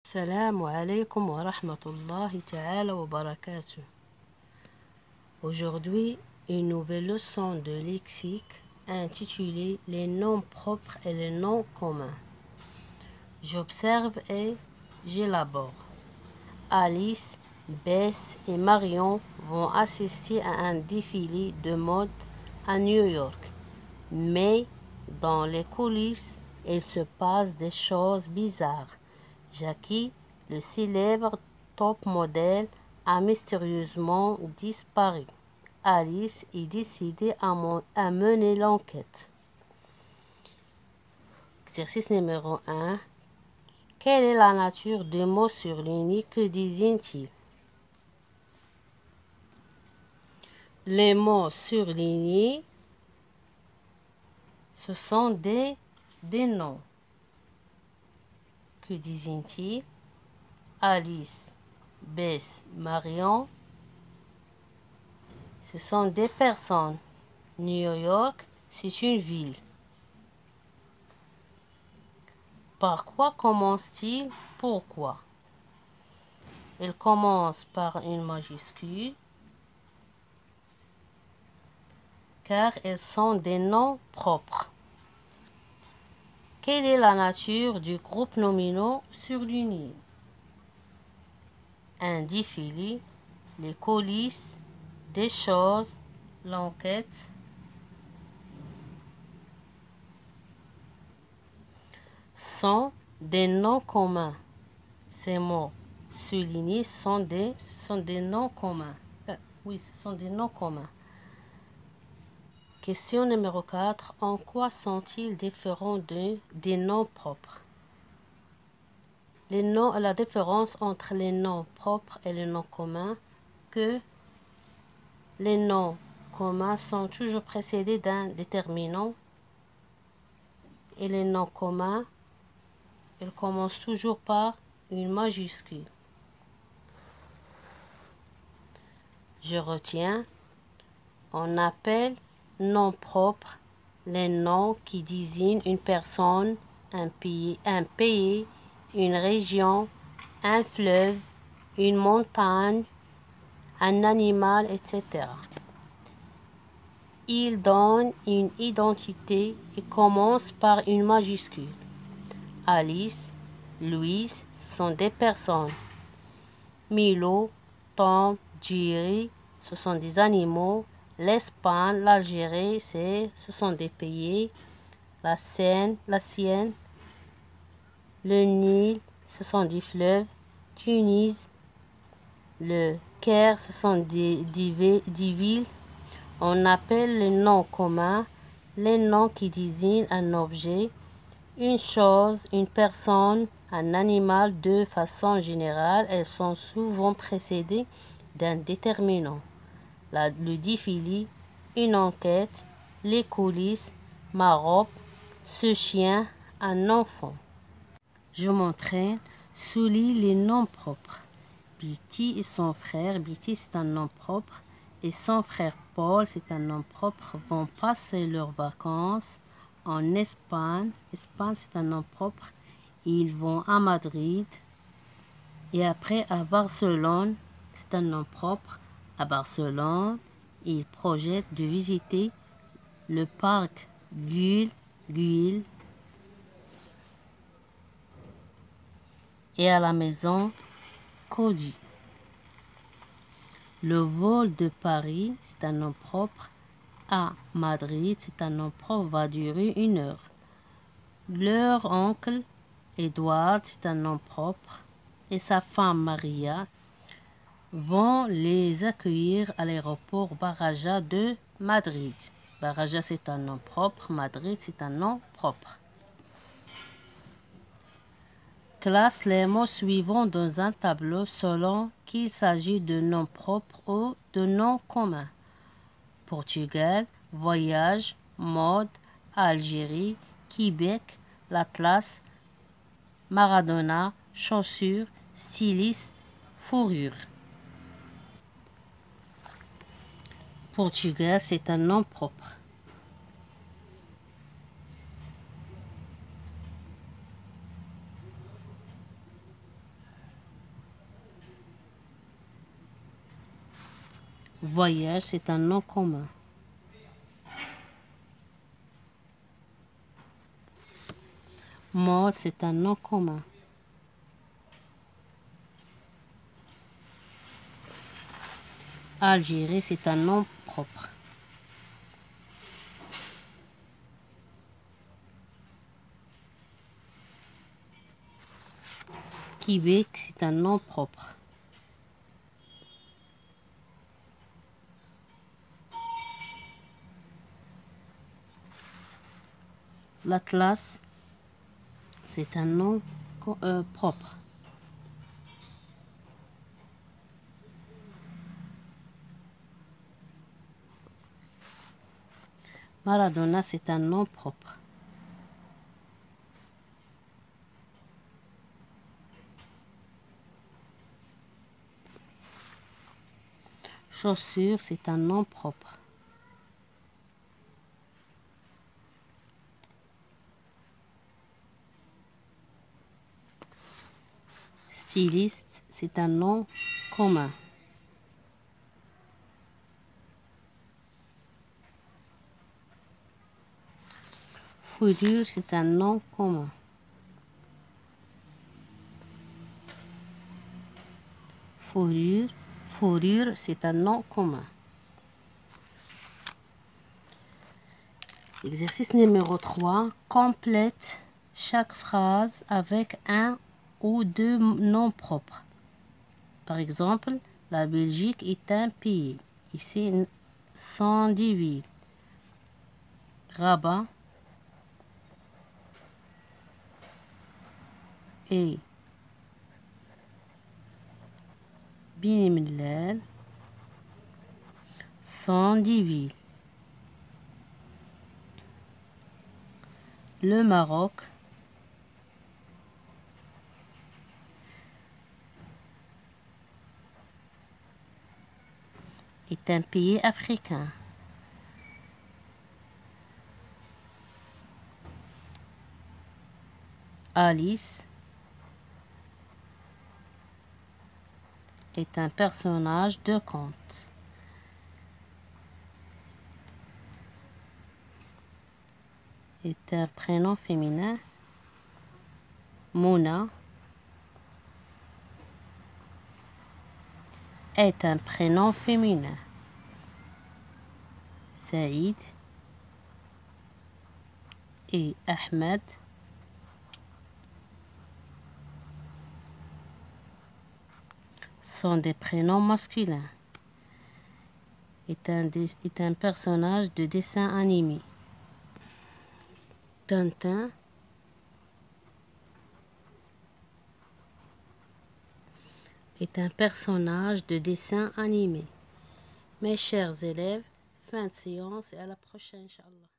Assalamu alaikum wa rahmatullahi ta'ala wa barakatuh. Aujourd'hui, une nouvelle leçon de lexique intitulée Les noms propres et les noms communs. J'observe et j'élabore. Alice, Bess et Marion vont assister à un défilé de mode à New York. Mais dans les coulisses, il se passe des choses bizarres. Jackie, le célèbre top modèle, a mystérieusement disparu. Alice est décidée à mener l'enquête. Exercice numéro 1. Quelle est la nature des mots surlignés? Que désignent-ils? Les mots surlignés, ce sont des noms. Que désignent-ils? Alice, Bess, Marion, ce sont des personnes. New York, c'est une ville. Par quoi commence-t-il? Pourquoi? Il commence par une majuscule, car elles sont des noms propres. Quelle est la nature du groupe nominaux surligné? Un défilé, les coulisses, des choses, l'enquête. Sont des noms communs. Ces mots soulignés ce sont des noms communs. Oui, ce sont des noms communs. Question numéro 4. En quoi sont-ils différents des noms propres? La différence entre les noms propres et les noms communs, que les noms communs sont toujours précédés d'un déterminant et les noms communs, ils commencent toujours par une majuscule. Je retiens, on appelle noms propres les noms qui désignent une personne, un pays, une région, un fleuve, une montagne, un animal, etc. Ils donnent une identité et commencent par une majuscule. Alice, Louise, ce sont des personnes. Milo, Tom, Jerry, ce sont des animaux. L'Espagne, l'Algérie, ce sont des pays. La Sienne, le Nil, ce sont des fleuves. Tunis, le Caire, ce sont des villes. On appelle les noms communs les noms qui désignent un objet, une chose, une personne, un animal. De façon générale, elles sont souvent précédées d'un déterminant. Le défilé, une enquête, les coulisses, ma robe, ce chien, un enfant. Je m'entraîne, souligne les noms propres. Betty et son frère, Betty c'est un nom propre, et son frère Paul, c'est un nom propre, vont passer leurs vacances en Espagne. Espagne, c'est un nom propre. Ils vont à Madrid et après à Barcelone, c'est un nom propre. À Barcelone, ils projettent de visiter le parc Güell et à la maison Cody. Le vol de Paris, c'est un nom propre. À Madrid, c'est un nom propre, va durer 1 heure. Leur oncle, Edward, c'est un nom propre. Et sa femme, Maria, vont les accueillir à l'aéroport Baraja de Madrid. Baraja, c'est un nom propre. Madrid, c'est un nom propre. Classe les mots suivants dans un tableau selon qu'il s'agit de noms propres ou de noms communs. Portugal, voyage, mode, Algérie, Québec, l'Atlas, Maradona, chaussures, styliste, fourrure. Portugal, c'est un nom propre. Voyage, c'est un nom commun. Mode, c'est un nom commun. Algérie, c'est un nom propre. Québec, c'est un nom propre. L'Atlas, c'est un nom propre. Maradona, c'est un nom propre. Chaussure, c'est un nom propre. Styliste, c'est un nom commun. Fourrure, c'est un nom commun. Fourrure, c'est un nom commun. Exercice numéro 3. Complète chaque phrase avec un ou deux noms propres. Par exemple, la Belgique est un pays. Ici, 110 villes. Rabat et Beni Mellal, 110 villes. Le Maroc est un pays africain. Alice est un personnage de conte. Est un prénom féminin. Mouna est un prénom féminin. Saïd et Ahmed sont des prénoms masculins. Est un personnage de dessin animé. Tintin est un personnage de dessin animé. Mes chers élèves, fin de séance et à la prochaine, Inch'Allah.